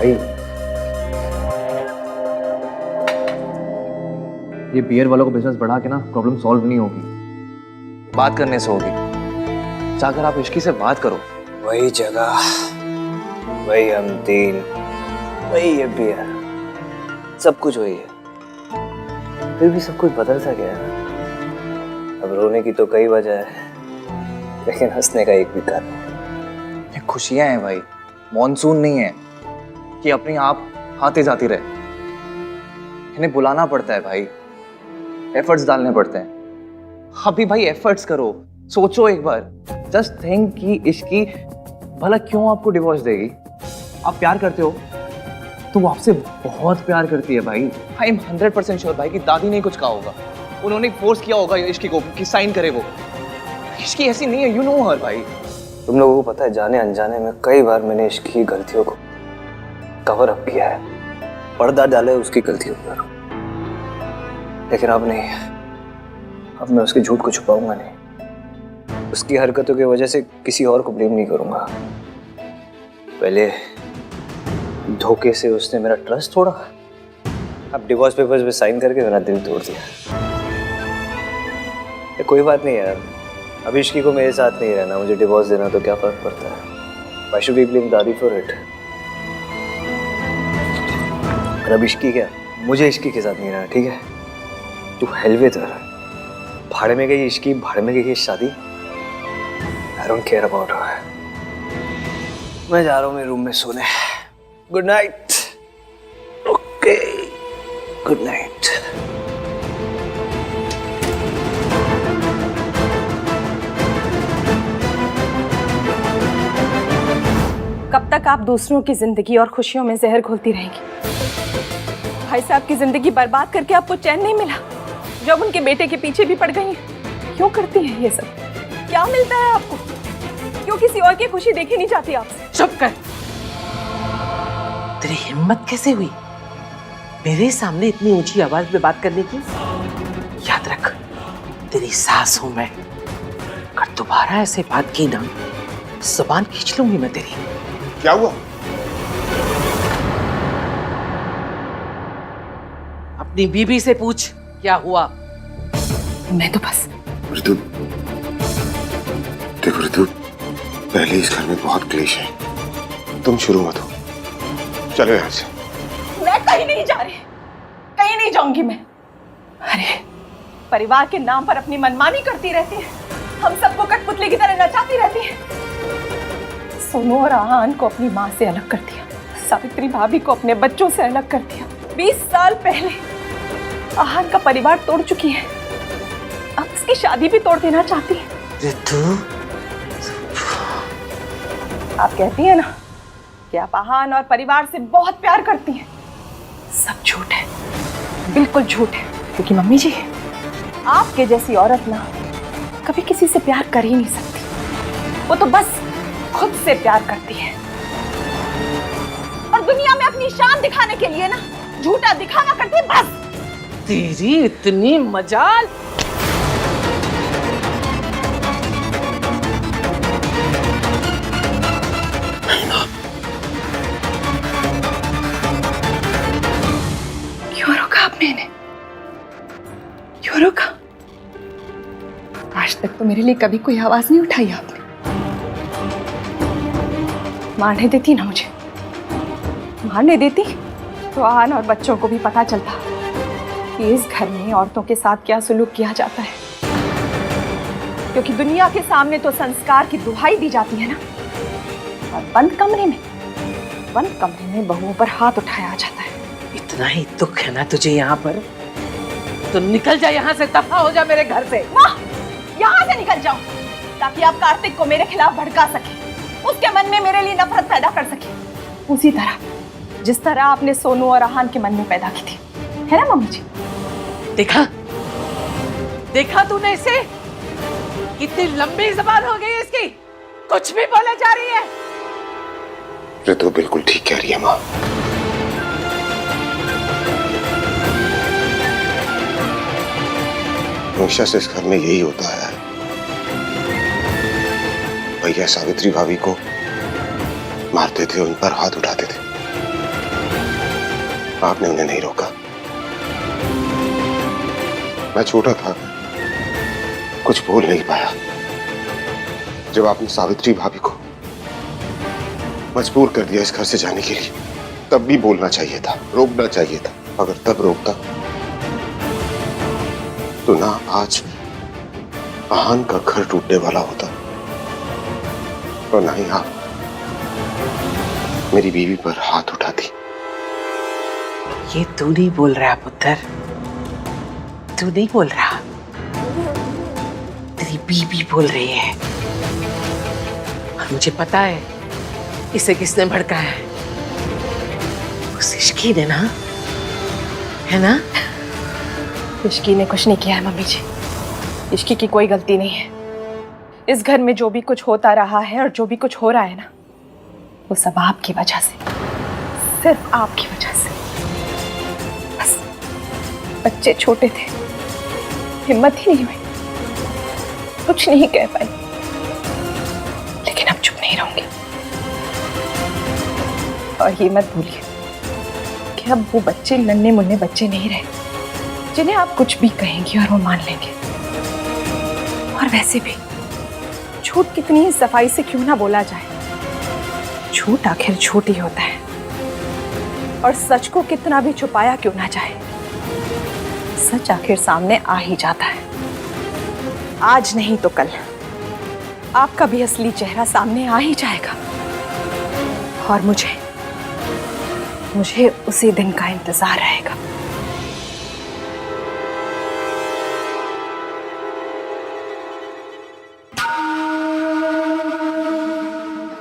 भाई ये बियर वालों को बिजनेस बढ़ा के ना प्रॉब्लम सॉल्व नहीं होगी, बात करने से होगी। जाकर आप इश्की से बात करो। वही जगह, वही हम तीन, वही ये बियर, सब कुछ वही है। फिर भी सब कुछ बदल सा गया है। अब रोने की तो कई वजह है, लेकिन हंसने का एक भी कारण नहीं। ये खुशियां हैं भाई, मॉनसून नहीं है कि अपनी आप आती जाती रहे। इन्हें बुलाना पड़ता है भाई, एफर्ट्स डालने पड़ते हैं। अभी भाई एफर्ट्स करो, सोचो एक बार, जस्ट थिंक कि इसकी भला क्यों आपको डिवोर्स देगी। आप प्यार करते हो तो वो आपसे बहुत प्यार करती है भाई। आई एम 100% श्योर भाई कि दादी ने कुछ कहा होगा, उन्होंने फोर्स किया होगा इश्की को कि साइन करे वो। इश्की ऐसी नहीं है, यू नो हर भाई। तुम लोगों को पता है, जाने अनजाने में कई बार मैंने इश्क की गलतियों को कवर अप किया है, पर्दा डाला है उसकी गलतियों पर। लेकिन अब नहीं, अब मैं उसके झूठ को छुपाऊंगा नहीं। उसकी हरकतों की वजह से किसी और को ब्लेम नहीं करूंगा। पहले धोखे से उसने मेरा ट्रस्ट तोड़ा, अब डिवोर्स पेपर्स पे साइन करके मेरा दिल तोड़ दिया। कोई बात नहीं यार, अब इश्की को मेरे साथ नहीं रहना, मुझे डिवोर्स देना तो क्या फर्क पड़ता है। Why should we blame दादी for it? और अब इश्की क्या, मुझे इश्की के साथ नहीं रहना, ठीक है? तू हेलवे तो भाड़ में गई इश्की, भाड़ में गई ये शादी। I don't care about her. मैं जा रहा हूँ मेरे रूम में सोने। Good night. Okay, good night. कब तक आप दूसरों की जिंदगी और खुशियों में जहर घोलती रहेंगी? भाई साहब की जिंदगी बर्बाद करके आपको चैन नहीं मिला, जब उनके बेटे के पीछे भी पड़ गई हैं। क्यों करती हैं ये सब? क्या मिलता है आपको? क्यों किसी और की खुशी देखी नहीं जाती आपसे? चुप कर। तेरी हिम्मत कैसे हुई मेरे सामने इतनी ऊंची आवाज में बात करने की? याद रख, तेरी सास हूं मैं। अगर दोबारा ऐसे बात की ना, जुबान खींच लूंगी मैं तेरी। क्या हुआ? अपनी बीबी से पूछ क्या हुआ। मैं तो बस ऋतु, देखो ऋतु, पहले इस घर में बहुत क्लेश है, तुम शुरू मत हो। चलो यहाँ से। मैं कहीं नहीं जा रही, कहीं नहीं जाऊंगी मैं। अरे परिवार के नाम पर अपनी मनमानी करती रहती है, हम सबको कठपुतली की तरह नचाती रहती है। सोनू और आहान को अपनी माँ से अलग कर दिया, सावित्री भाभी को अपने बच्चों से अलग कर दिया। 20 साल पहले आहान का परिवार तोड़ चुकी है, अब उसकी शादी भी तोड़ देना चाहती है। ऋतु, आप कहती हैं ना कि आप आहान और परिवार से बहुत प्यार करती हैं, सब झूठ है, बिल्कुल झूठ है। क्योंकि मम्मी जी, आपके जैसी औरत ना कभी किसी से प्यार कर ही नहीं सकती। वो तो बस खुद से प्यार करती है, और दुनिया में अपनी शान दिखाने के लिए ना झूठा दिखावा करती है बस। तेरी इतनी मजाल। क्यों रोका आपने इन्हें? क्यों रोका? आज तक तो मेरे लिए कभी कोई आवाज नहीं उठाई आपने। मारने देती ना मुझे, मारने देती तो आहान और बच्चों को भी पता चलता कि इस घर में औरतों के साथ क्या सुलूक किया जाता है। क्योंकि दुनिया के सामने तो संस्कार की दुहाई दी जाती है ना, और बंद कमरे में बहुओं पर हाथ उठाया जाता है। इतना ही दुख है ना तुझे यहाँ पर, तो निकल जा यहाँ से, दफा हो जा मेरे घर से। वाह, यहाँ से निकल जाओ ताकि आप कार्तिक को मेरे खिलाफ भड़का सके, उसके मन में मेरे लिए नफरत पैदा कर सके, उसी तरह जिस तरह आपने सोनू और आहान के मन में पैदा की थी, है ना मम्मी जी? देखा तूने इसे? कितनी लंबी जबान हो गई इसकी, कुछ भी बोले जा रही है। ऋतु बिल्कुल ठीक कह रही है माँ। हमेशा से इस घर में यही होता है, भैया सावित्री भाभी को मारते थे, उन पर हाथ उठाते थे। आपने उन्हें नहीं रोका। मैं छोटा था, कुछ बोल नहीं पाया। जब आपने सावित्री भाभी को मजबूर कर दिया इस घर से जाने के लिए, तब भी बोलना चाहिए था, रोकना चाहिए था। अगर तब रोकता तो ना आज आहान का घर टूटने वाला होता और ना ही आप मेरी बीवी पर हाथ उठाती। ये तू नहीं बोल रहा पुत्र, तू नहीं बोल रहा, तेरी बीबी बोल रही है। और मुझे पता है इसे किसने भड़काया है। उस इश्की ने ना, है ना? इश्की ने कुछ नहीं किया है मम्मी जी। इश्की की कोई गलती नहीं है। इस घर में जो भी कुछ होता रहा है और जो भी कुछ हो रहा है ना, वो सब आपकी वजह से, सिर्फ आपकी वजह से। बस बच्चे छोटे थे, हिम्मत ही नहीं हुई, कुछ नहीं कह पाई, लेकिन अब चुप नहीं रहूंगी। और ये मत भूलिए कि अब वो बच्चे नन्हे मुन्ने बच्चे नहीं रहे जिन्हें आप कुछ भी कहेंगी और वो मान लेंगे। और वैसे भी झूठ कितनी ही सफाई से क्यों ना बोला जाए, झूठ आखिर झूठ ही होता है। और सच को कितना भी छुपाया क्यों ना जाए, सच आखिर सामने आ ही जाता है। आज नहीं तो कल आपका भी असली चेहरा सामने आ ही जाएगा। और मुझे उसी दिन का इंतजार रहेगा।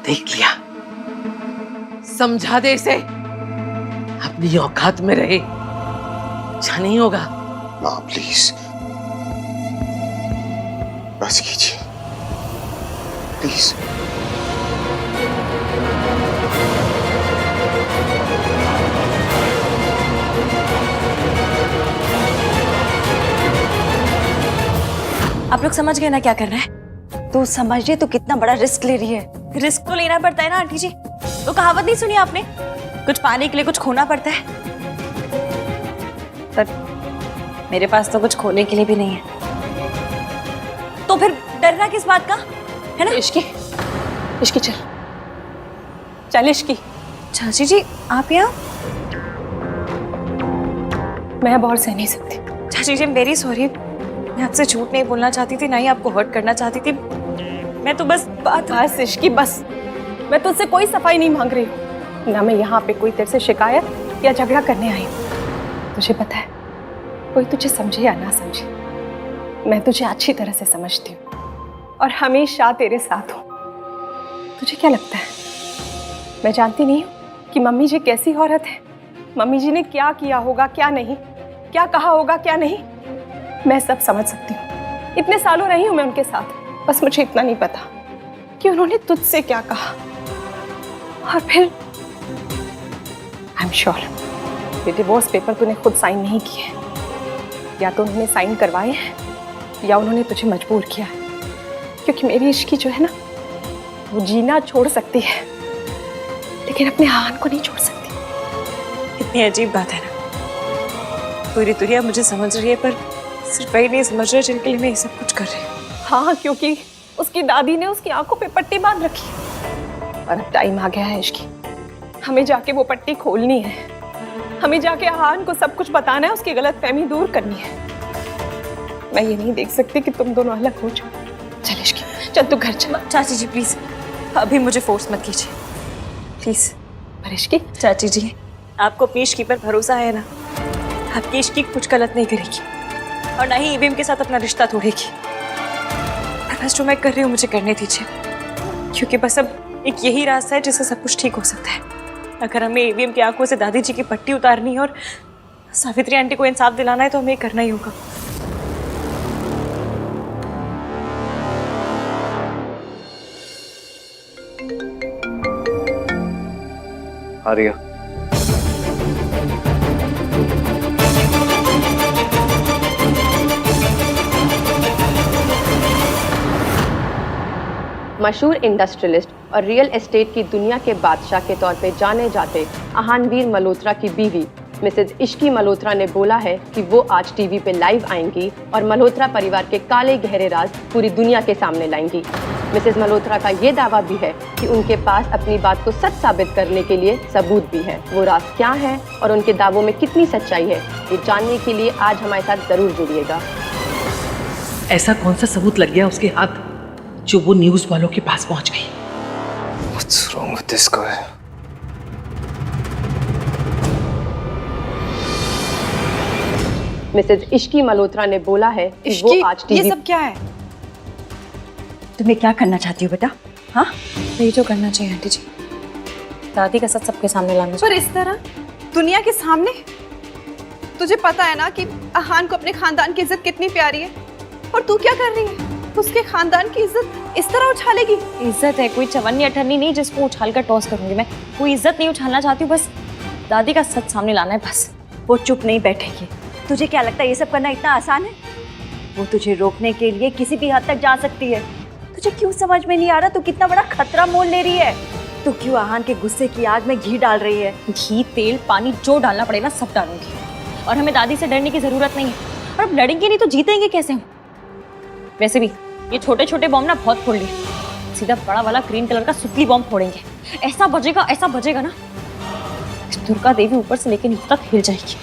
देख लिया, समझा दे इसे, अपनी औकात में रहे, अच्छा नहीं होगा। माँ प्लीज बस कीजिए, प्लीज। आप लोग समझ गए ना क्या करना है? तो समझ रही तो कितना बड़ा रिस्क ले रही है। रिस्क तो लेना पड़ता है ना आंटी जी। तो कहावत नहीं सुनी आपने, कुछ पाने के लिए कुछ खोना पड़ता है। पर मेरे पास तो कुछ खोने के लिए भी नहीं है, तो फिर डरना किस बात का, है ना? इश्की, इश्की चल चल इश्की। चाची जी आप यहाँ? मैं अब और सह नहीं सकती। चाची जी मेरी सॉरी, मैं आपसे झूठ नहीं बोलना चाहती थी, ना ही आपको हर्ट करना चाहती थी। मैं तो बस बस इश्की बस। मैं तुझसे कोई सफाई नहीं मांग रही हूँ, ना मैं यहाँ पे कोई तेरे से शिकायत या झगड़ा करने आई हूँ। तुझे पता है, कोई तुझे समझे या ना समझे, मैं तुझे अच्छी तरह से समझती हूँ और हमेशा तेरे साथ हूँ। तुझे क्या लगता है मैं जानती नहीं हूँ कि मम्मी जी कैसी औरत है? मम्मी जी ने क्या किया होगा, क्या नहीं, क्या कहा होगा, क्या नहीं, मैं सब समझ सकती हूँ। इतने सालों रही हूँ मैं उनके साथ। बस मुझे इतना नहीं पता कि उन्होंने तुझसे क्या कहा। और फिर आई एम श्योर ये डिवोर्स पेपर तूने खुद साइन नहीं किए, या तो उन्होंने साइन करवाए हैं या उन्होंने तुझे मजबूर किया है। क्योंकि मेरी इश्की जो है ना, वो जीना छोड़ सकती है लेकिन अपने आहान को नहीं छोड़ सकती। इतनी अजीब बात है ना, पूरी दुनिया मुझे समझ रही है पर सिर्फ वही नहीं समझ रहे जिनके लिए मैं ये सब कुछ कर रही हूँ। हाँ, क्योंकि उसकी दादी ने उसकी आंखों पे पट्टी बांध रखी और अब टाइम आ गया है इसकी। हमें जाके वो पट्टी खोलनी है, हमें जाके आहान को सब कुछ बताना है, उसकी गलतफहमी दूर करनी है। मैं ये नहीं देख सकती कि तुम दोनों अलग हो जाओ। चल इश्की, चल तू घर चल। चाची जी प्लीज अभी मुझे फोर्स मत कीजिए प्लीज। पर इश्की, चाची जी आपको अपनी इश्की पर भरोसा है ना? आपकी इश्की कुछ गलत नहीं करेगी और ना ही ईवीएम के साथ अपना रिश्ता तोड़ेगी। बस जो मैं कर रही हूँ मुझे करने दीजिए, क्योंकि बस अब एक यही रास्ता है जिससे सब कुछ ठीक हो सकता है। अगर हमें ईवीएम की आंखों से दादी जी की पट्टी उतारनी है और सावित्री आंटी को इंसाफ दिलाना है तो हमें करना ही होगा। आर्या, मशहूर इंडस्ट्रियलिस्ट और रियल एस्टेट की दुनिया के बादशाह के तौर पे जाने जाते आहानवीर मल्होत्रा की बीवी मिसेज इश्की मल्होत्रा ने बोला है कि वो आज टीवी पे लाइव आएंगी और मल्होत्रा परिवार के काले गहरे राज पूरी दुनिया के सामने लाएंगी। मिसेज मल्होत्रा का ये दावा भी है कि उनके पास अपनी बात को सच साबित करने के लिए सबूत भी है। वो राज क्या है और उनके दावों में कितनी सच्चाई है, ये जानने के लिए आज हमारे साथ जरूर जुड़िएगा। ऐसा कौन सा सबूत लग गया उसके हाथ जो वो न्यूज वालों के पास पहुंच गई? What's wrong with this guy? Mrs Ishki Malhotra ने बोला है कि वो आज ये टीवी सब क्या है? तुम्हें क्या करना चाहती हो बेटा? हाँ, यही जो करना चाहिए आंटी जी, दादी का सच सबके सामने लाना चाहिए। पर इस तरह दुनिया के सामने? तुझे पता है ना कि अहान को अपने खानदान की इज्जत कितनी प्यारी है, और तू क्या कर रही है? उसके खानदान की इज्जत इस तरह उछालेगी? इज्जत है कोई चवन्नी अठन्नी नहीं जिसको उछाल कर टॉस करूंगी मैं। कोई इज्जत नहीं उछालना चाहती हूँ, बस दादी का सच सामने लाना है बस। वो चुप नहीं बैठेगी। तुझे क्या लगता है ये सब करना इतना आसान है? वो तुझे रोकने के लिए किसी भी हद तक जा सकती है। तुझे क्यों समझ में नहीं आ रहा तू कितना बड़ा खतरा मोल ले रही है? तू क्यों आहान के गुस्से की आग में घी डाल रही है? घी तेल पानी जो डालना पड़ेगा सब डालूंगी, और हमें दादी से डरने की जरूरत नहीं है। और अब लड़ेंगे नहीं तो जीतेंगे कैसे हम? वैसे भी ये छोटे छोटे बॉम्ब ना बहुत फोड़ लिए, सीधा बड़ा वाला ग्रीन कलर का सुतली बॉम्ब फोड़ेंगे। ऐसा बजेगा ना, दुर्गा देवी ऊपर से लेकर नीचे तक हिल जाएगी।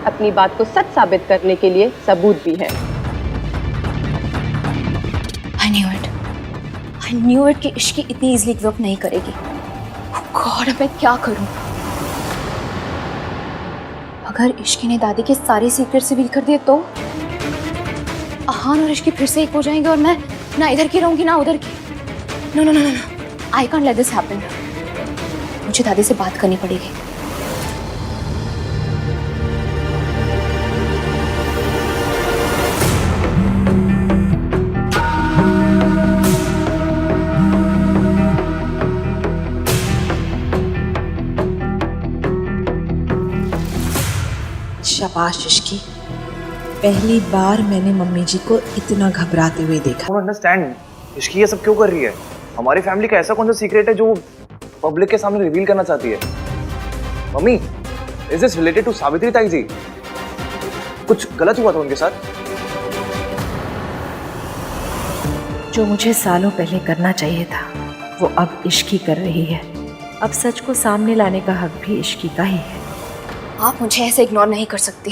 अपनी बात को सच साबित करने के लिए सबूत भी है। I knew it कि इश्की इतनी इजीली गिव अप नहीं करेगी। गॉड, मैं क्या करूं? अगर इश्की ने दादी के सारे सीक्रेट रिवील कर दिए तो अहान और इश्की फिर से एक हो जाएंगे और मैं ना इधर की रहूंगी ना उधर की। No, I can't let this happen. मुझे दादी से बात करनी पड़ेगी। शाबाश इश्की, पहली बार मैंने मम्मी जी को इतना घबराते हुए देखा। डोंट अंडरस्टैंड, इश्की ये सब क्यों कर रही है? हमारी फैमिली का ऐसा कौन सा सीक्रेट है जो पब्लिक के सामने रिवील करना चाहती है? Mummy, is this related to Savitri Tai ji? कुछ गलत हुआ था उनके साथ? जो मुझे सालों पहले करना चाहिए था वो अब इश्की कर रही है। अब सच को सामने लाने का हक भी इश्की का ही है। आप मुझे ऐसे इग्नोर नहीं कर सकती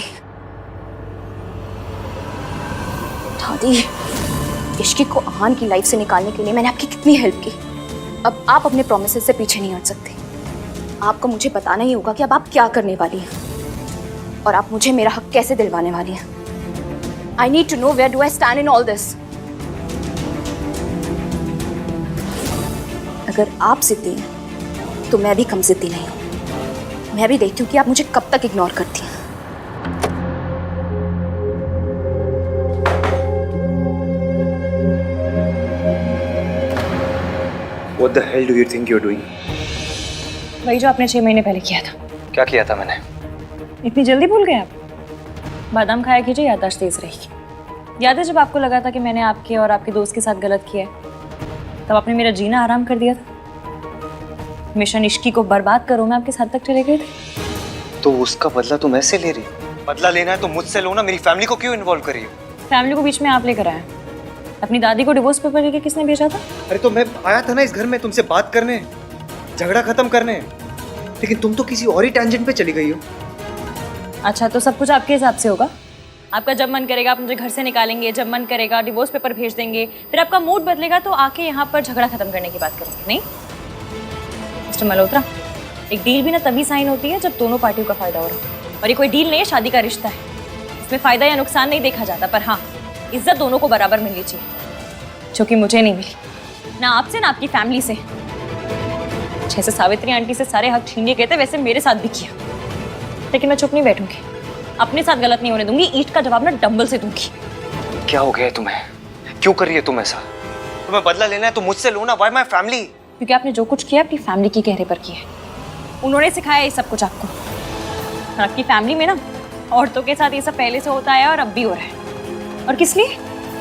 दादी। इश्की को अहान की लाइफ से निकालने के लिए मैंने आपकी कितनी हेल्प की। अब आप अपने प्रोमिसेस से पीछे नहीं हट सकते। आपको मुझे बताना ही होगा कि अब आप क्या करने वाली हैं और आप मुझे मेरा हक कैसे दिलवाने वाली हैं। I need to know where do I stand in all this. अगर आप जिद्दी हैं तो मैं भी कम जिद्दी नहीं हूं। मैं भी देखती हूँ कि आप मुझे कब तक इग्नोर करती हैं। What the hell do you think you're doing? वही जो आपने 6 महीने पहले किया था। क्या किया था मैंने? इतनी जल्दी भूल गए आप? बादाम खाया कीजिए, याददाश्त तेज रहेगी। याद है जब आपको लगा था कि मैंने आपके और आपके दोस्त के साथ गलत किया है, तब आपने मेरा जीना आराम कर दिया था। मिशन इश्की को बर्बाद करो मैं आपके साथ तक चले गए थे। तो उसका बदला तुम ऐसे ले रही हो? बदला लेना है तो मुझसे लो ना, मेरी फैमिली को क्यों इन्वॉल्व कर रही हो? फैमिली को बीच में आप लेकर आए। अपनी दादी को डिवोर्स पेपर लेके किसने भेजा था? अरे तो मैं आया था ना इस घर में तुमसे बात करने, झगड़ा खत्म करने, लेकिन तुम तो किसी और ही टेंजेंट पे चली गई हो। अच्छा, तो सब कुछ आपके हिसाब से होगा? आपका जब मन करेगा आप मुझे घर से निकालेंगे, जब मन करेगा डिवोर्स पेपर भेज देंगे, फिर आपका मूड बदलेगा तो आके यहाँ पर झगड़ा खत्म करने की बात करेंगे, नहीं? मिस्टर मल्होत्रा, एक डील भी ना तभी साइन होती है जब दोनों पार्टियों का फायदा हो रहा है, और ये कोई डील नहीं है, शादी का रिश्ता है। इसमें फायदा या नुकसान नहीं देखा जाता, पर हाँ, इज्जत दोनों को बराबर मिलनी चाहिए, जो कि मुझे नहीं मिली, ना आपसे ना आपकी फैमिली से। जैसे सावित्री आंटी से सारे हक छीने गए थे वैसे मेरे साथ भी किया, लेकिन मैं चुप नहीं बैठूंगी। अपने साथ गलत नहीं होने दूंगी, ईंट का जवाब ना डंबल से दूंगी। क्या हो गया है तुम्हें? क्यों कर रही है तुम ऐसा? तुम्हें बदला लेना है तो मुझसे लो ना, व्हाई माय फैमिली? क्योंकि आपने जो कुछ किया अपनी फैमिली के कहने पर किया है। उन्होंने सिखाया ये सब कुछ आपको, और आपकी फैमिली में ना औरतों के साथ ये सब पहले से होता है और अब भी हो रहा है। और किस लिए?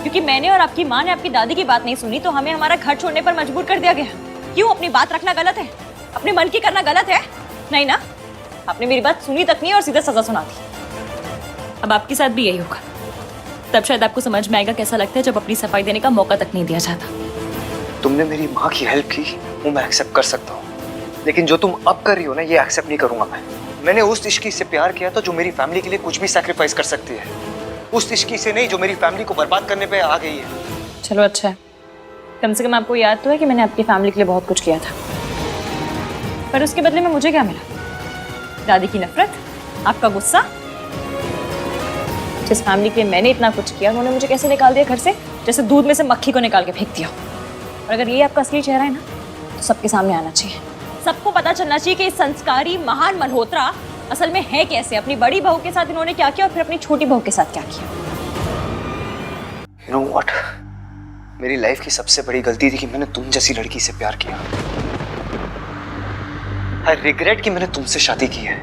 क्योंकि मैंने और आपकी माँ ने आपकी दादी की बात नहीं सुनी, तो हमें हमारा घर छोड़ने पर मजबूर कर दिया गया। क्यों? अपनी बात रखना गलत है? अपने मन की करना गलत है? नहीं ना, आपने मेरी बात सुनी तक नहीं और सीधा सजा सुना दी। अब आपके साथ भी यही होगा। तब शायद आपको समझ में आएगा कैसा लगता है जब अपनी सफाई देने का मौका तक नहीं दिया जाता। तुमने मेरी माँ की हेल्प की, वो मैं एक्सेप्ट कर सकता हूँ, लेकिन जो तुम अब कर रही हो ना, ये एक्सेप्ट नहीं करूंगा मैं। मैंने उस इश्की से प्यार किया था जो मेरी फैमिली के लिए कुछ भी सैक्रिफाइस कर सकती है, उस इश्की से नहीं जो मेरी फैमिली को बर्बाद करने पे आ गई है। चलो अच्छा है, कम से कम आपको याद तो है कि मैंने आपकी फैमिली के लिए बहुत कुछ किया था। पर उसके बदले में मुझे क्या मिला? दादी की नफरत, आपका गुस्सा। जिस फैमिली के लिए मैंने इतना कुछ किया, उन्होंने मुझे कैसे निकाल दिया घर से, जैसे दूध में से मक्खी को निकाल के फेंक दिया। और अगर ये आपका असली चेहरा है ना, तो सबके सामने आना चाहिए। सबको पता चलना चाहिए कि इस संस्कारी महान मल्होत्रा असल में है कैसे, अपनी बड़ी बहू के साथ इन्होंने क्या किया और फिर अपनी छोटी बहू के साथ क्या किया। You know what? मेरी लाइफ की सबसे बड़ी गलती थी कि मैंने तुम जैसी लड़की से प्यार किया। I regret कि मैंने तुमसे शादी की है।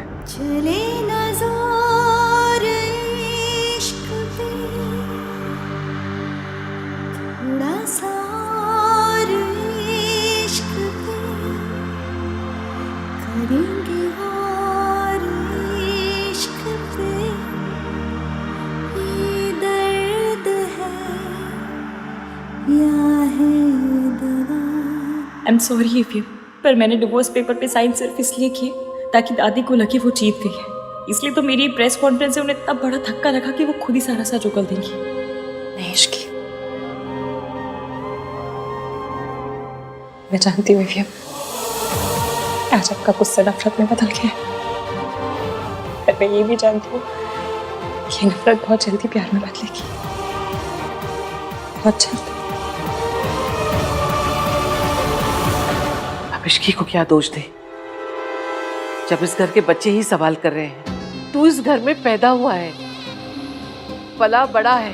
I am sorry if you, पर मैंने डिवोर्स पेपर पे साइन सिर्फ इसलिए किए ताकि दादी को लगे वो जीत गई है। इसलिए तो मेरी प्रेस कॉन्फ्रेंस से उन्हें इतना बड़ा धक्का लगा कि वो खुद ही सारा सा उगल देंगी। नहीं इश्की, मैं जानती हूँ इफ यू, आज आपका गुस्सा नफरत में बदल गया है। पर मैं ये भी जानती हूँ कि नफरत बहुत जल्दी प्यार में बदलेगी, बहुत जल्द। अब इश्की को क्या दोष दे जब इस घर के बच्चे ही सवाल कर रहे हैं। तू इस घर में पैदा हुआ है, पला बड़ा है,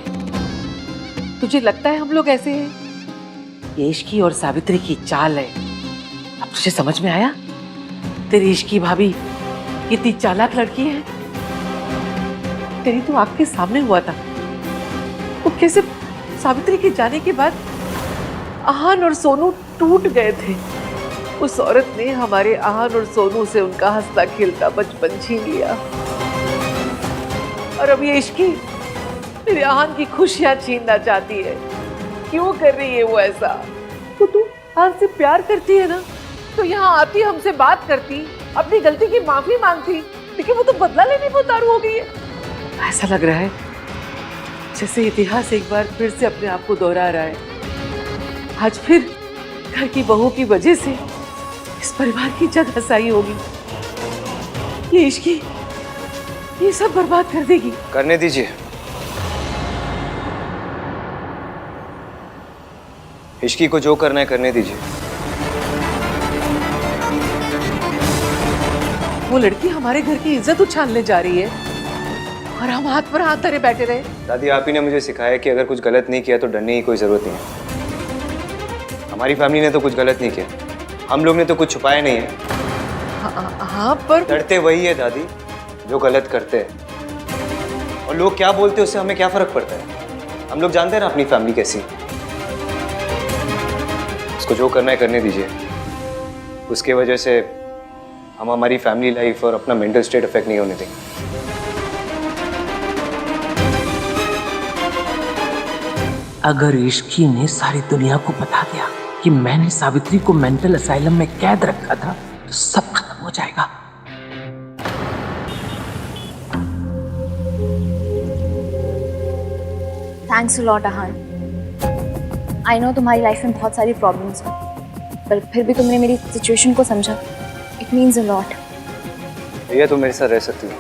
तुझे लगता है हम लोग ऐसे हैं? ये इश्की और सावित्री की चाल है। अब तुझे समझ में आया? तेरी इश्की भाभी कितनी चालाक लड़की है। तेरी तो आपके सामने हुआ था, वो कैसे सावित्री के जाने के बाद आहान और सोनू टूट गए थे। उस औरत ने हमारे आहान और सोनू से उनका हंसता खेलता बचपन छीन लिया, और अब ये इश्की मेरे आहान की खुशियां छीनना चाहती है। क्यों कर रही है वो ऐसा? तो तू आहान से प्यार करती है ना, तो यहाँ आती, हमसे बात करती, अपनी गलती की माफी मांगती, लेकिन वो तो बदला लेने में उतारू हो गई है। ऐसा लग रहा है जैसे इतिहास एक बार फिर से अपने आप को दोहरा रहा है। आज फिर घर की बहू की वजह से इस परिवार की इज्जत हसाई होगी। ये इश्की ये सब बर्बाद कर देगी। करने दीजिए, इश्की को जो करना है करने दीजिए। वो लड़की हमारे घर की इज्जत उछालने जा रही है और हम हाथ पर हाथ धरे बैठे रहे। दादी, आप ही ने मुझे सिखाया कि अगर कुछ गलत नहीं किया तो डरने की कोई जरूरत नहीं है। हमारी फैमिली ने तो कुछ गलत नहीं किया, हम लोग ने तो कुछ छुपाया नहीं है। हाँ पर डरते वही है दादी जो गलत करते हैं, और लोग क्या बोलते हैं उससे हमें क्या फर्क पड़ता है। हम लोग जानते हैं ना अपनी फैमिली कैसी। उसको जो करना है करने दीजिए। उसके वजह से हम हमारी फैमिली लाइफ और अपना मेंटल स्टेट अफेक्ट नहीं होने देंगे। अगर इश्की ने सारी दुनिया को बता दिया कि मैंने सावित्री को मेंटल असाइलम में कैद रखा था, तो सब खत्म हो जाएगा। Thanks a lot Aahan. I know तुम्हारी लाइफ में बहुत सारी प्रॉब्लम्स हैं, पर फिर भी तुमने मेरी सिचुएशन को समझा। It means a lot. भैया तुम मेरे साथ रह सकती हो,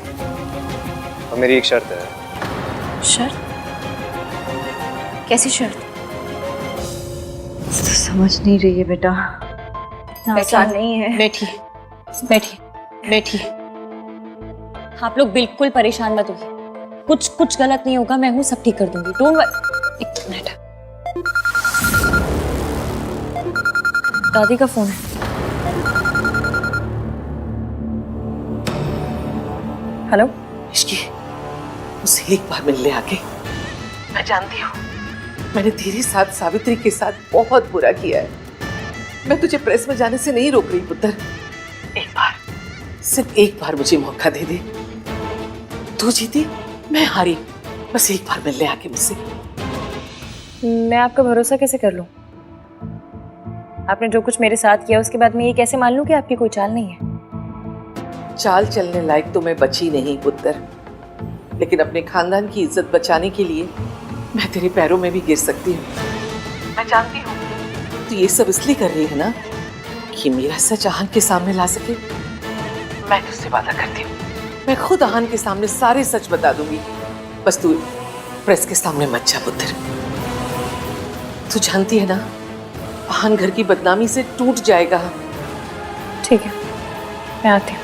और मेरी एक शर्त है। शर्त? कैसी शर्त? तो समझ नहीं रही है बेटा। आसान नहीं है। बैठिए बैठिए बैठिए। आप लोग बिल्कुल परेशान मत होइए, कुछ गलत नहीं होगा, मैं हूँ, सब ठीक कर दूंगी। Don't worry. एक मिनट, दादी का फोन है। हेलो इश्की, उसे एक बार मिलने आके। मैं जानती हूँ मैंने तेरे साथ सावित्री के साथ बहुत बुरा किया है। मैं तुझे प्रेस में जाने से नहीं रोक रही पुत्र। एक बार सिर्फ एक बार मुझे मौका दे दे। तू जीती, मैं हारी, बस एक बार मिलने आके मुझसे। मैं आपका भरोसा कैसे कर लूं? आपने जो कुछ मेरे साथ किया उसके बाद मैं ये कैसे मान लूं कि आपकी कोई चाल नहीं है? चाल चलने लायक तो मैं बची नहीं पुत्र, लेकिन अपने खानदान की इज्जत बचाने के लिए मैं तेरे पैरों में भी गिर सकती हूँ। मैं जानती हूँ तू ये सब इसलिए कर रही है ना कि मेरा सच आहान के सामने ला सके। मैं तुझसे वादा करती हूँ, मैं खुद आहान के सामने सारे सच बता दूंगी, बस तू प्रेस के सामने मत जा पुत्र। तू जानती है ना आहान घर की बदनामी से टूट जाएगा। ठीक है, मैं आती हूँ।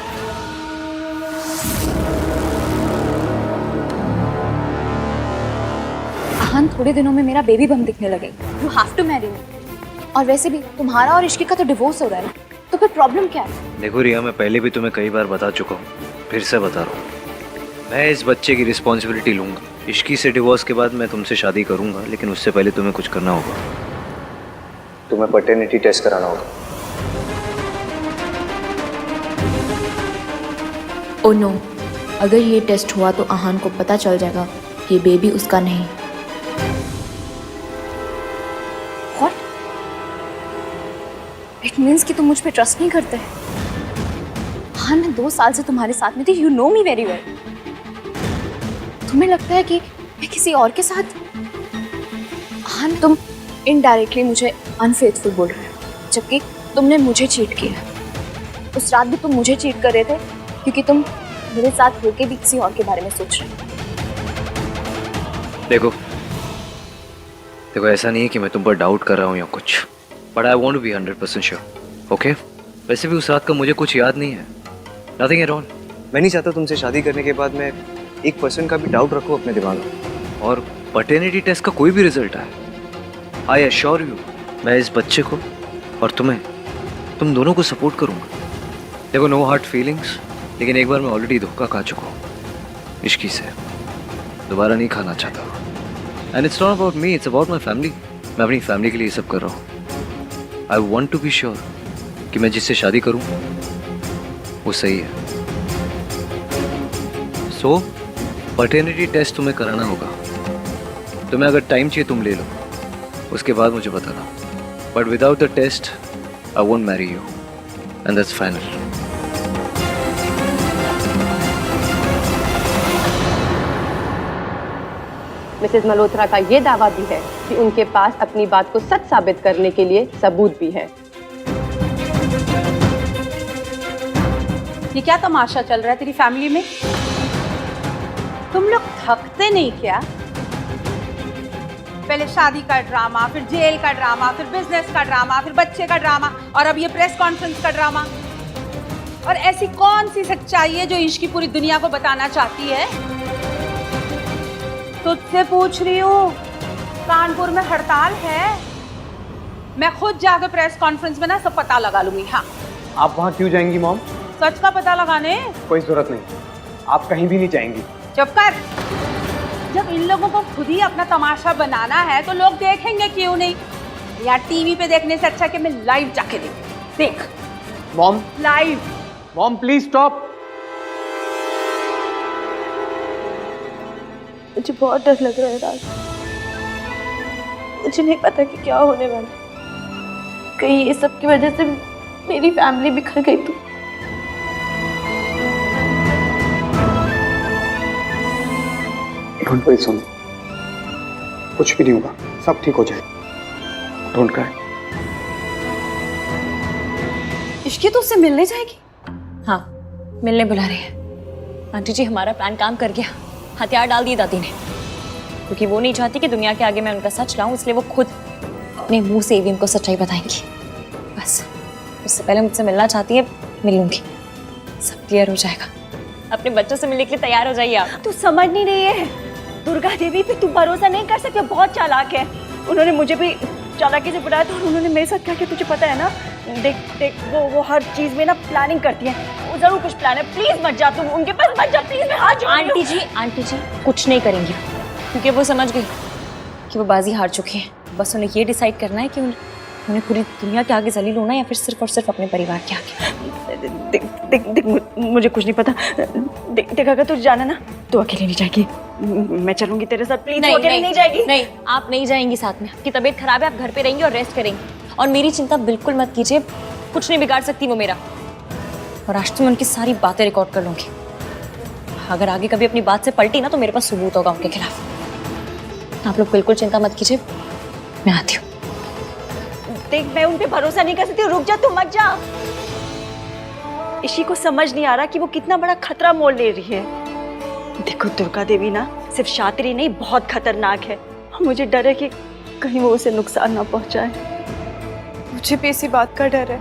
आहान थोड़े दिनों में मेरा बेबी बम दिखने लगेगा। You have to marry me. और वैसे भी तुम्हारा और इश्की का तो डिवोर्स हो रहा है ना, तो फिर प्रॉब्लम क्या है? देखो रिया, मैं पहले भी तुम्हें कई बार बता चुका हूँ, फिर से बता रहा हूँ, मैं इस बच्चे की रिस्पॉन्सिबिलिटी लूंगा। इश्की से डिवोर्स के बाद मैं तुमसे शादी करूंगा, लेकिन उससे पहले तुम्हें कुछ करना होगा। तुम्हें पैटर्निटी टेस्ट कराना होगा। ओ नो, अगर ये टेस्ट हुआ तो आहान को पता चल जाएगा कि बेबी उसका नहीं। व्हाट? इट मीन्स कि तुम मुझ पे ट्रस्ट नहीं करते? आहान, मैं 2 साल से तुम्हारे साथ में थी, you know me very well. तुम्हें लगता है कि मैं किसी और के साथ? आहान, तुम इनडायरेक्टली मुझे अनफेथफुल बोल रहे हो, जबकि तुमने मुझे चीट किया। उस रात भी तुम मुझे चीट कर रहे थे क्योंकि तुम मेरे साथ होके भी किसी और के बारे में सोच रहे हो। देखो ऐसा नहीं है कि मैं तुम पर डाउट कर रहा हूँ या कुछ, but I want to be 100% sure, okay? वैसे भी उस रात का मुझे कुछ याद नहीं है, नथिंग एट ऑल। मैं नहीं चाहता तुमसे शादी करने के बाद मैं 1% का भी डाउट रखूँ अपने दिमाग में, और पैटर्निटी टेस्ट का कोई भी रिजल्ट आए, आई एश्योर यू, मैं इस बच्चे को और तुम दोनों को सपोर्ट करूँगा। देखो, नो हार्ड फीलिंग्स, लेकिन एक बार मैं ऑलरेडी धोखा खा चुका हूँ इश्की से, दोबारा नहीं खाना चाहता। And it's not about me, it's about my family. मैं अपनी फैमिली के लिए सब कर रहा हूँ। I want to be sure कि मैं जिससे शादी करूँ वो सही है। सो पैटर्निटी टेस्ट तुम्हें कराना होगा। तुम्हें अगर टाइम चाहिए तुम ले लो, उसके बाद मुझे बताना, but without the test I won't marry you, and that's final. Mrs Malhotra का ये दावा भी है कि उनके पास अपनी बात को सच साबित करने के लिए सबूत भी है। ये क्या तमाशा चल रहा है तेरी फैमिली में? तुम लोग थकते नहीं क्या? पहले शादी का ड्रामा, फिर जेल का ड्रामा, फिर बिजनेस का ड्रामा, फिर बच्चे का ड्रामा, और अब ये प्रेस कॉन्फ्रेंस का ड्रामा। और ऐसी कौन सी सच्चाई है जो इश्की पूरी दुनिया को बताना चाहती है? तुझसे पूछ रही हूँ, कानपुर में हड़ताल है, मैं खुद जाकर प्रेस कॉन्फ्रेंस में ना सब पता लगा लूंगी। हाँ, आप वहाँ क्यों जाएंगी मॉम? सच का पता लगाने। कोई जरूरत नहीं, आप कहीं भी नहीं जाएंगी। चुप कर। जब इन लोगों को खुद ही अपना तमाशा बनाना है तो लोग देखेंगे क्यों नहीं? यार, टीवी पे देखने से अच्छा कि मैं लाइव जाके देख। Mom, live. Mom please stop. मुझे बहुत डर लग रहा है राज। मुझे नहीं पता कि क्या होने वाला, कहीं ये सब की वजह से मेरी फैमिली बिखर गई तो। डोंट वरी सोनू, कुछ भी नहीं होगा, सब ठीक हो जाएगा। Don't cry. इश्की तो उससे मिलने जाएगी? हाँ, मिलने बुला रहे हैं। आंटी जी, हमारा प्लान काम कर गया। हथियार डाल दिए दादी ने, क्योंकि वो नहीं चाहती कि दुनिया के आगे मैं उनका सच लाऊं, इसलिए वो खुद अपने मुंह से ईवीएम को सच्चाई बताएंगी। बस उससे पहले मुझसे मिलना चाहती है, मिल लूंगी, सब क्लियर हो जाएगा। अपने बच्चों से मिलने के लिए तैयार हो जाइए आप। तू समझ नहीं रही है, दुर्गा देवी पे तू भरोसा नहीं कर सकते, बहुत चालाक है। उन्होंने मुझे भी चालाकी से बुलाया था, और उन्होंने मेरे साथ क्या किया तुझे पता है ना? देख वो हर चीज में ना प्लानिंग करती है, वो जरूर कुछ प्लान है। प्लीज मत जा, तुम उनके पास मत जा, प्लीज। मैं हाथ जोड़ रही हूं। आंटी जी कुछ नहीं करेंगी, क्योंकि वो समझ गई कि वो बाजी हार चुकी है। बस उन्हें ये डिसाइड करना है कि उन्हें पूरी दुनिया के आगे जलील होना या फिर सिर्फ और सिर्फ अपने परिवार के आगे? देख मुझे कुछ नहीं पता। देख अगर तुझे जाना ना तो अकेले नहीं जाएगी, मैं चलूंगी तेरे साथ। प्लीज नहीं, अकेले नहीं जाएगी। नहीं, आप नहीं जाएंगी साथ में। आपकी तबीयत खराब है, आप घर पे रहेंगी और रेस्ट करेंगी। और मेरी चिंता बिल्कुल मत कीजिए, कुछ नहीं बिगाड़ सकती वो मेरा। और आज तो मैं उनकी सारी बातें रिकॉर्ड कर लूंगी। अगर आगे कभी अपनी बात से पलटी ना तो मेरे पास सबूत होगा उनके खिलाफ। आप लोग बिल्कुल चिंता मत कीजिए, मैं आती हूँ। देख मैं उन पे भरोसा नहीं कर सकती, रुक जा, तू मत जा। इसी को समझ नहीं आ रहा कि वो कितना बड़ा खतरा मोल ले रही है। देखो दुर्गा देवी ना सिर्फ शातिर नहीं, बहुत खतरनाक है। मुझे डर है कि कहीं वो उसे नुकसान ना पहुंचाए। मुझे भी इसी बात का डर है,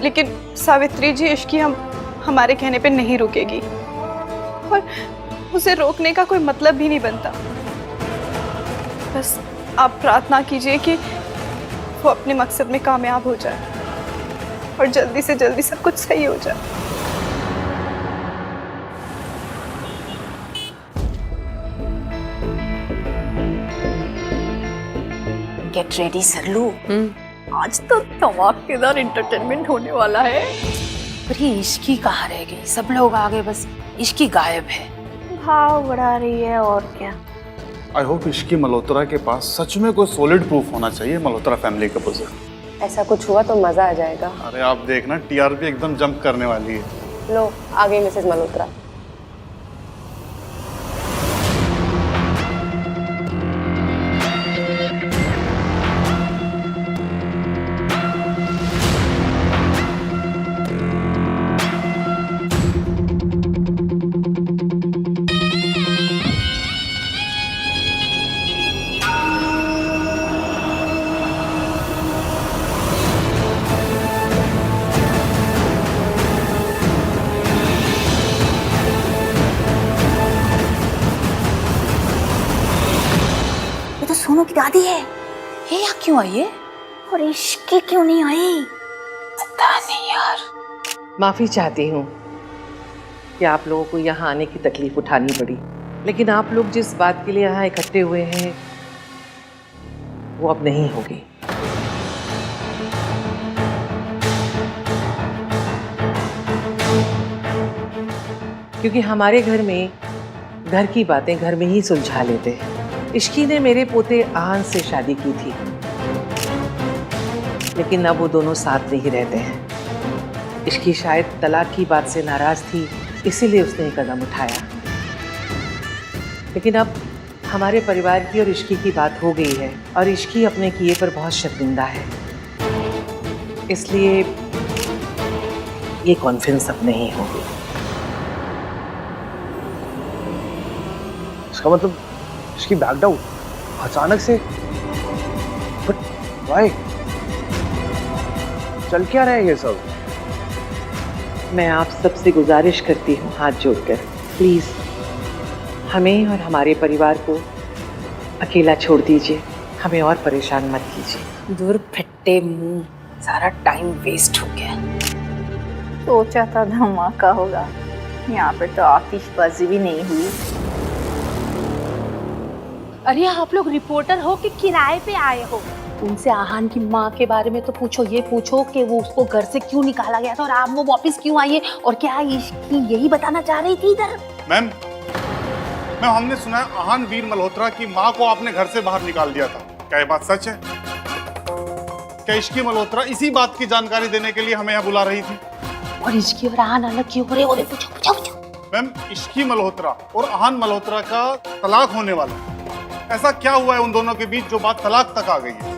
लेकिन सावित्री जी इश्की हमारे कहने पे नहीं रुकेगी और उसे रोकने का कोई मतलब भी नहीं बनता। बस आप प्रार्थना कीजिए कि वो अपने मकसद में कामयाब हो जाए और जल्दी से जल्दी सब कुछ सही हो जाए। गेट रेडी सरलू, आज तो धमाकेदार एंटरटेनमेंट होने वाला है। पर ये इश्की कहाँ रह गई? सब लोग आ गए, बस इश्की गायब है। भाव बढ़ा रही है और क्या। आई होप इश्की मल्होत्रा के पास सच में कोई सॉलिड प्रूफ होना चाहिए मल्होत्रा फैमिली का पोजीशन। ऐसा कुछ हुआ तो मजा आ जाएगा। अरे आप देखना टीआरपी एकदम जंप करने वाली है। लो आ गई मिसेस मल्होत्रा। सोनू की दादी है, ये यहाँ क्यों आई है? और इश्की क्यों नहीं आई? पता नहीं यार। माफी चाहती हूँ कि आप लोगों को यहाँ आने की तकलीफ उठानी पड़ी, लेकिन आप लोग जिस बात के लिए यहाँ इकट्ठे हुए हैं वो अब नहीं होगी। क्योंकि हमारे घर में घर की बातें घर में ही सुलझा लेते हैं। इश्की ने मेरे पोते आहान से शादी की थी, लेकिन अब वो दोनों साथ नहीं रहते हैं। इश्की शायद तलाक की बात से नाराज थी, इसीलिए उसने ये कदम उठाया। लेकिन अब हमारे परिवार की और इश्की की बात हो गई है और इश्की अपने किए पर बहुत शर्मिंदा है, इसलिए ये कॉन्फ्रेंस अब नहीं होगी। इसका मतलब इसकी बैक डाउन अचानक से, बट व्हाई? चल क्या रहा है ये सब? मैं आप सबसे गुजारिश करती हूँ हाथ जोड़कर, प्लीज हमें और हमारे परिवार को अकेला छोड़ दीजिए, हमें और परेशान मत कीजिए। दूर फट्टे मुंह, सारा टाइम वेस्ट हो गया। सोचा था धमाका होगा, यहाँ पे तो आतिशबाजी भी नहीं हुई। अरे आप लोग रिपोर्टर हो कि किराए पे आए हो? उनसे आहान की माँ के बारे में तो पूछो, ये पूछो कि वो उसको घर से क्यों निकाला गया था और आप वो वापस क्यों आई है, और क्या इश्की यही बताना चाह रही थी इधर? मैम हमने सुना है आहान वीर मल्होत्रा की माँ को आपने घर से बाहर निकाल दिया था, क्या ये बात सच है? क्या इश्की मल्होत्रा इसी बात की जानकारी देने के लिए हमें यहाँ बुला रही थी? और इश्की और आहान अलग क्यों हो रहे? और पूछो। मैम इश्की मल्होत्रा और आहान मल्होत्रा का तलाक होने वाला है, ऐसा क्या हुआ है उन दोनों के बीच जो बात तलाक तक आ गई है?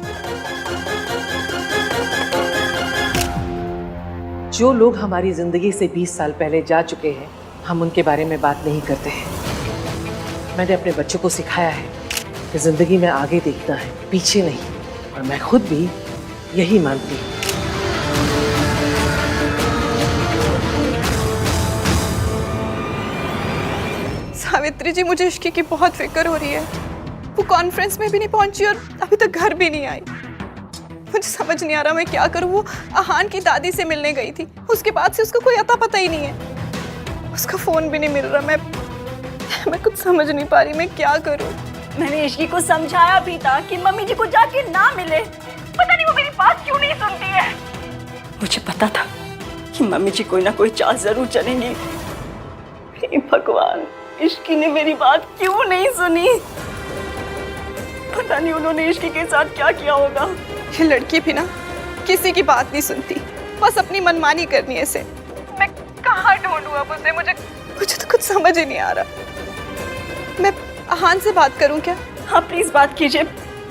जो लोग हमारी जिंदगी से 20 साल पहले जा चुके हैं, हम उनके बारे में बात नहीं करते हैं। मैंने अपने बच्चों को सिखाया है कि जिंदगी में आगे देखना है, पीछे नहीं, और मैं खुद भी यही मानती हूँ। सावित्री जी, मुझे इश्की की बहुत फिक्र हो रही है। वो कॉन्फ्रेंस में भी नहीं पहुंची और अभी तक घर भी नहीं आई। मुझे समझ नहीं आ रहा मैं क्या करूं। वो आहान की दादी से मिलने गई थी, उसके बाद से उसका कोई अता पता ही नहीं है। उसका फोन भी नहीं मिल रहा। मैं कुछ समझ नहीं पा रही मैं क्या करूं। मैंने इश्की को समझाया भी था कि मम्मी जी को जाके ना मिले, पता नहीं वो मेरी बात क्यों नहीं सुनती है। मुझे पता था कि मम्मी जी कोई ना कोई चाल जरूर चलेंगी। हे भगवान, इश्की ने मेरी बात क्यों नहीं सुनी? पता नहीं उन्होंने इश्की के साथ क्या किया होगा। ये लड़की भी ना किसी की बात नहीं सुनती, बस अपनी मनमानी करनी है इसे। मैं कहाँ ढूंढूं अब उसे? मुझे तो कुछ समझ ही नहीं आ रहा। मैं आहान से बात करूं क्या? हाँ प्लीज बात कीजिए,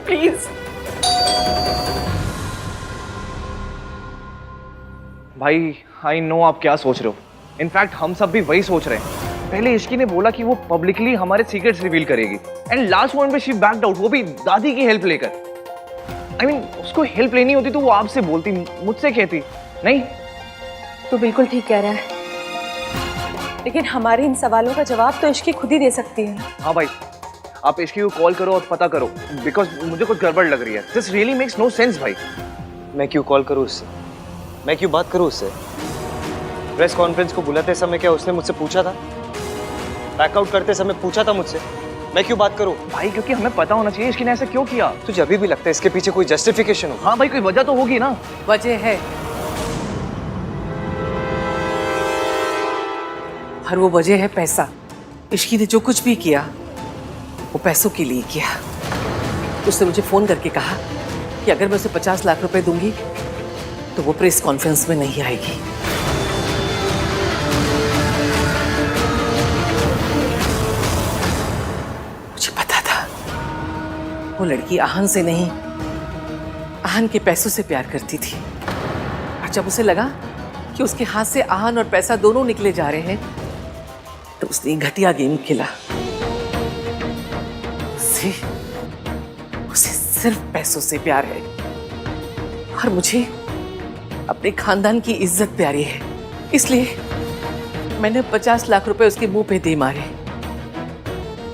प्लीज। भाई आई नो आप क्या सोच रहे हो। इनफैक्ट हम सब भी वही सोच रहे हैं। पहले इश्की ने बोला कि वो पब्लिकली हमारे सीक्रेट्स रिवील करेगी, एंड लास्ट मोमेंट पे शी बैक्ड आउट, वो भी दादी की हेल्प लेकर। आई मीन उसको हेल्प लेनी होती तो वो आपसे बोलती, मुझसे कहती नहीं। तो बिल्कुल ठीक कह रहा है, लेकिन हमारे इन सवालों का जवाब तो इश्की खुद ही दे सकती है। हाँ भाई, आप इश्की को कॉल करो और पता करो, बिकॉज मुझे कुछ गड़बड़ लग रही है। This really makes no sense भाई। मैं क्यों कॉल करूँ उससे? मैं क्यों बात करूँ उससे? प्रेस कॉन्फ्रेंस को बुलाते समय क्या उसने मुझसे पूछा था? बैकआउट करते समय पूछा था मुझसे? मैं क्यों बात करूं? भाई क्योंकि हमें पता होना चाहिए इसकी ने ऐसा क्यों किया। तुझे अभी भी लगता है इसके पीछे कोई जस्टिफिकेशन हो? हाँ भाई, कोई वजह तो होगी ना। वजह है, और वो वजह है पैसा। इश्की ने जो कुछ भी किया वो पैसों के लिए किया। उसने मुझे फोन करके कहा कि अगर मैं उसे 50 लाख रुपए दूंगी तो वो प्रेस कॉन्फ्रेंस में नहीं आएगी। मुझे पता था वो लड़की आहान से नहीं, आहान के पैसों से प्यार करती थी। और जब उसे लगा कि उसके हाथ से आहान और पैसा दोनों निकले जा रहे हैं तो उसने घटिया गेम खेला। उसे सिर्फ पैसों से प्यार है, और मुझे अपने खानदान की इज्जत प्यारी है। इसलिए मैंने 50 लाख रुपए उसके मुंह पे दे मारे।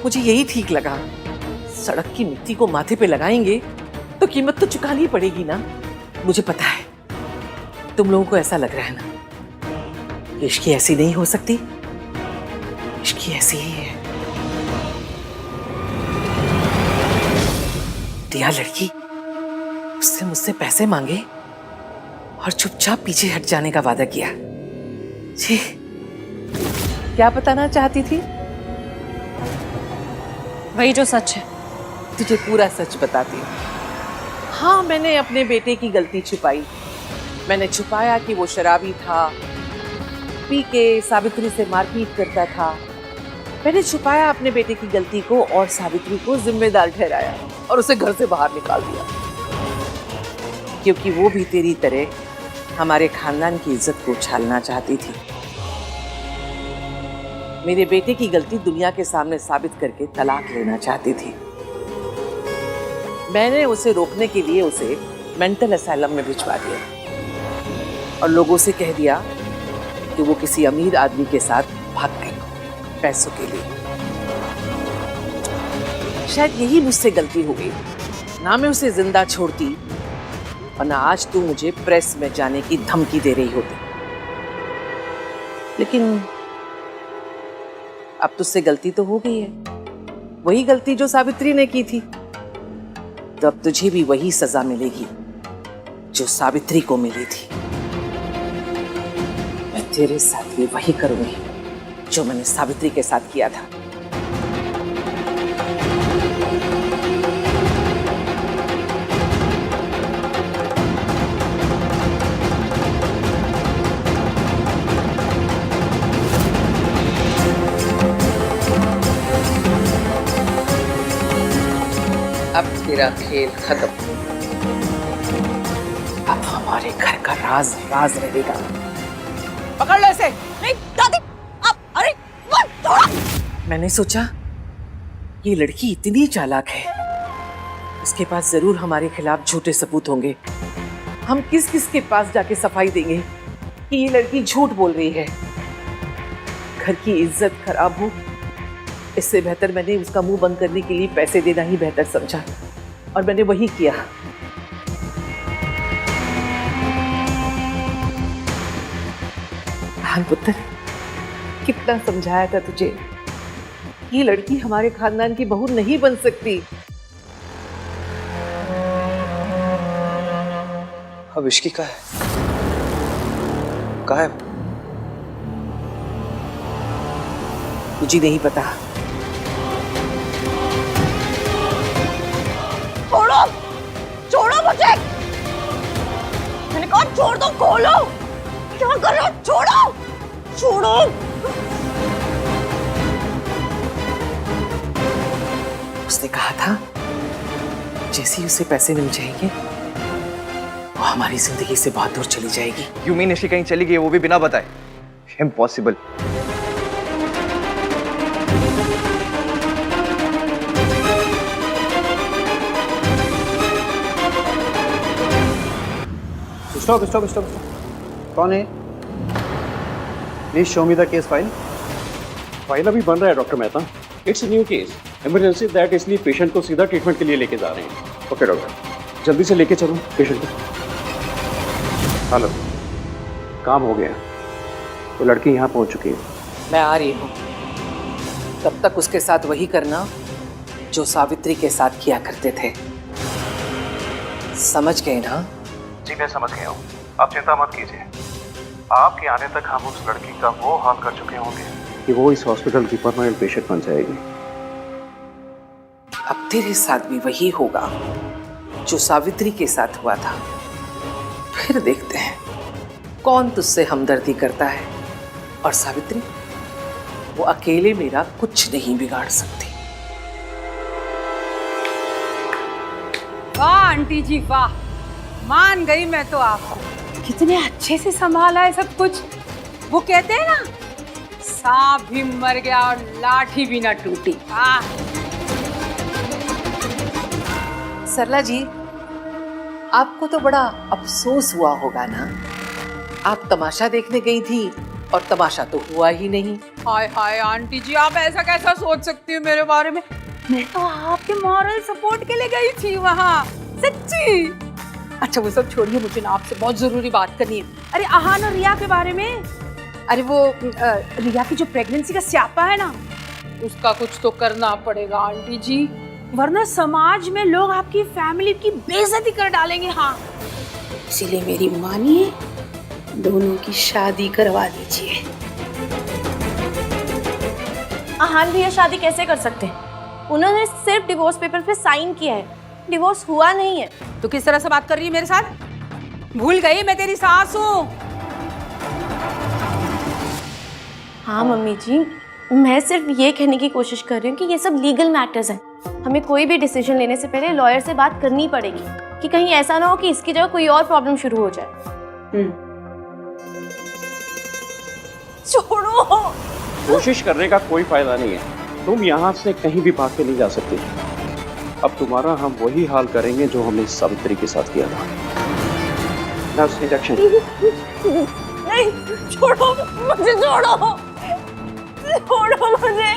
मुझे यही ठीक लगा। सड़क की मिट्टी को माथे पे लगाएंगे तो कीमत तो चुकानी पड़ेगी ना। मुझे पता है तुम लोगों को ऐसा लग रहा है ना, इश्की ऐसी नहीं हो सकती। इश्की ऐसी ही है। दिया लड़की, उसने मुझसे पैसे मांगे और चुपचाप पीछे हट जाने का वादा किया। जी, क्या बताना चाहती थी? वही जो सच है। तुझे पूरा सच बताती हूँ। हाँ, मैंने अपने बेटे की गलती छुपाई। मैंने छुपाया कि वो शराबी था, पी के सावित्री से मारपीट करता था। मैंने छुपाया अपने बेटे की गलती को और सावित्री को जिम्मेदार ठहराया और उसे घर से बाहर निकाल दिया, क्योंकि वो भी तेरी तरह हमारे खानदान की इज्जत को उछालना चाहती थी। मेरे बेटे की गलती दुनिया के सामने साबित करके तलाक लेना चाहती थी। मैंने उसे रोकने के लिए उसे मेंटल असाइलम में भिजवा दिया और लोगों से कह दिया कि वो किसी अमीर आदमी के साथ भाग गई पैसों के लिए। शायद यही मुझसे गलती हो गई। ना मैं उसे जिंदा छोड़ती और ना आज तू मुझे प्रेस में जाने की धमकी दे रही होती। लेकिन अब तुझसे गलती तो हो गई है, वही गलती जो सावित्री ने की थी। तो अब तुझे भी वही सजा मिलेगी जो सावित्री को मिली थी। मैं तेरे साथ भी वही करूंगी जो मैंने सावित्री के साथ किया था। अब तेरा खेल खत्म। अब हमारे घर का राज राज रहेगा। पकड़ लो इसे। नहीं दादी, आप, अरे मत छोड़ो। मैंने सोचा ये लड़की इतनी चालाक है, इसके पास जरूर हमारे खिलाफ झूठे सबूत होंगे। हम किस किस के पास जाके सफाई देंगे कि ये लड़की झूठ बोल रही है। घर की इज्जत खराब हो, इससे बेहतर मैंने उसका मुंह बंद करने के लिए पैसे देना ही बेहतर समझा, और मैंने वही किया। हाँ पुत्र, कितना समझाया था तुझे, ये लड़की हमारे खानदान की बहू नहीं बन सकती। अब इश्की का है, कहाँ है? मुझे नहीं पता। छोड़ो, छोड़ो मुझे। मैंने कहा छोड़ दो, खोलो। क्या कर रहे हो? छोड़ो, छोड़ो। उसने कहा था जैसे ही उसे पैसे मिल जाएंगे वो हमारी जिंदगी से बहुत दूर चली जाएगी। यू मीन इश्की कहीं चली गई, वो भी बिना बताए? इम्पॉसिबल। Stop stop stop. कौन है? Please show me the case file. File अभी बन रहा है doctor Mehta. It's new case, emergency that, इसलिए पेशेंट को सीधा ट्रीटमेंट के लिए लेके जा रहे हैं। ओके डॉक्टर, जल्दी से लेके चलो पेशेंट को। हेलो, काम हो गया तो लड़की यहाँ पहुँच चुकी है। मैं आ रही हूँ, तब तक उसके साथ वही करना जो सावित्री के साथ किया करते थे। समझ गए ना? जी मैं समझ गया हूँ, आप चिंता मत कीजिए। आपके आने तक हम उस लड़की का वो हाल कर चुके होंगे कि वो इस हॉस्पिटल की परमानेंट पेशेंट बन जाएगी। अब तेरे साथ भी वही होगा जो सावित्री के साथ हुआ था। फिर देखते हैं कौन तुझसे हमदर्दी करता है। और सावित्री, वो अकेले मेरा कुछ नहीं बिगाड़ सकती। वाह आंटी जी वाह, मान गई मैं तो आपको। कितने अच्छे से संभाला है सब कुछ। वो कहते हैं ना, सांप भी मर गया और लाठी भी ना टूटी। सरला जी, आपको तो बड़ा अफसोस हुआ होगा ना? आप तमाशा देखने गई थी और तमाशा तो हुआ ही नहीं। हाय हाय आंटी जी, आप ऐसा कैसा सोच सकती हो मेरे बारे में? मैं तो आपके मॉरल सपोर्ट के लिए गई थी वहाँ, सच्ची। अच्छा वो सब छोड़िए, मुझे ना आपसे बहुत जरूरी बात करनी है। अरे आहान और रिया के बारे में। अरे वो रिया की जो प्रेगनेंसी का स्यापा है ना, उसका कुछ तो करना पड़ेगा आंटी जी, वरना समाज में लोग आपकी फैमिली की बेइज्जती कर डालेंगे। हाँ, इसीलिए मेरी मानिए, दोनों की शादी करवा दीजिए। आहान भैया शादी कैसे कर सकते हैं? उन्होंने सिर्फ डिवोर्स पेपर पे साइन किया है, डिवोर्स हुआ नहीं है। तो किस तरह से बात कर रही है मेरे साथ? भूल गई मैं तेरी सास हूँ। हाँ मम्मी जी, मैं सिर्फ ये कहने की कोशिश कर रही हूँ कि ये सब लीगल मैटर्स हैं। हमें कोई भी डिसीजन लेने से पहले लॉयर से बात करनी पड़ेगी कि कहीं ऐसा ना हो कि इसकी जगह कोई और प्रॉब्लम शुरू हो जाए। छोड़ो। कोशिश करने का कोई फायदा नहीं है। तुम यहाँ से कहीं भी भाग के नहीं जा सकती। अब तुम्हारा हम वही हाल करेंगे जो हमने सावित्री के साथ किया था। Nurse injection. नहीं, छोड़ो मुझे, छोड़ो, छोड़ो मुझे।